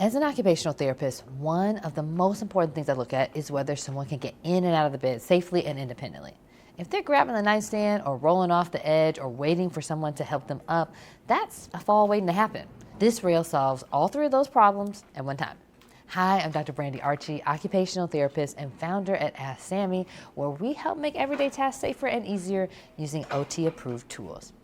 As an occupational therapist, one of the most important things I look at is whether someone can get in and out of the bed safely and independently. If they're grabbing the nightstand or rolling off the edge or waiting for someone to help them up, that's a fall waiting to happen. This rail solves all three of those problems at one time. Hi, I'm Dr. Brandy Archie, occupational therapist and founder at AskSAMIE, where we help make everyday tasks safer and easier using OT-approved tools.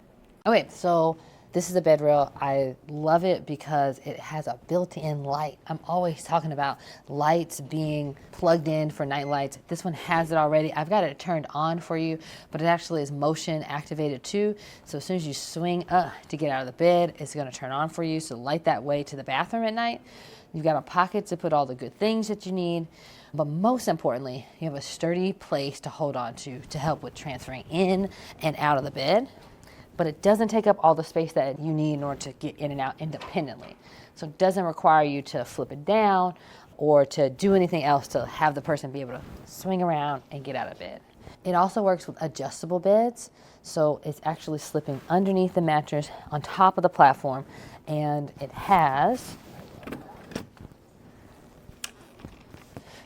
Okay, so this is a bed rail. I love it because it has a built-in light. I'm always talking about lights being plugged in for night lights. This one has it already. I've got it turned on for you, but it actually is motion activated too. So as soon as you swing to get out of the bed, it's gonna turn on for you. So light that way to the bathroom at night. You've got a pocket to put all the good things that you need. But most importantly, you have a sturdy place to hold on to help with transferring in and out of the bed. But it doesn't take up all the space that you need in order to get in and out independently. So it doesn't require you to flip it down or to do anything else to have the person be able to swing around and get out of bed. It also works with adjustable beds. So it's actually slipping underneath the mattress on top of the platform, and it has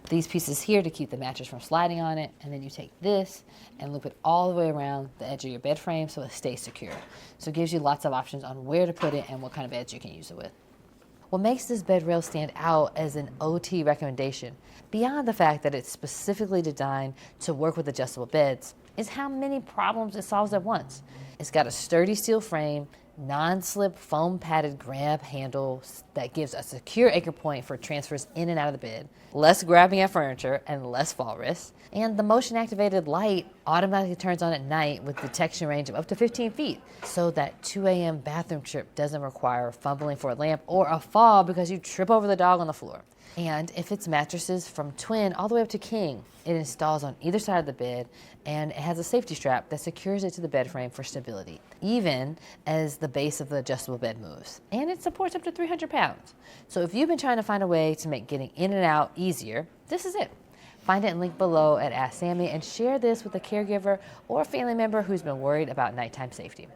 these pieces here to keep the mattress from sliding on it, and then you take this and loop it all the way around the edge of your bed frame so it stays secure. So it gives you lots of options on where to put it and what kind of edge you can use it with. What makes this bed rail stand out as an OT recommendation, beyond the fact that it's specifically designed to work with adjustable beds, is how many problems it solves at once. It's got a sturdy steel frame, non-slip foam padded grab handle that gives a secure anchor point for transfers in and out of the bed, less grabbing at furniture and less fall risk, and the motion activated light automatically turns on at night with detection range of up to 15 feet, so that 2 a.m. bathroom trip doesn't require fumbling for a lamp or a fall because you trip over the dog on the floor. And it fits mattresses from twin all the way up to king. It installs on either side of the bed, and it has a safety strap that secures it to the bed frame for stability, even as the base of the adjustable bed moves. And it supports up to 300 pounds. So if you've been trying to find a way to make getting in and out easier, this is it. Find it in link below at AskSAMIE and share this with a caregiver or a family member who's been worried about nighttime safety.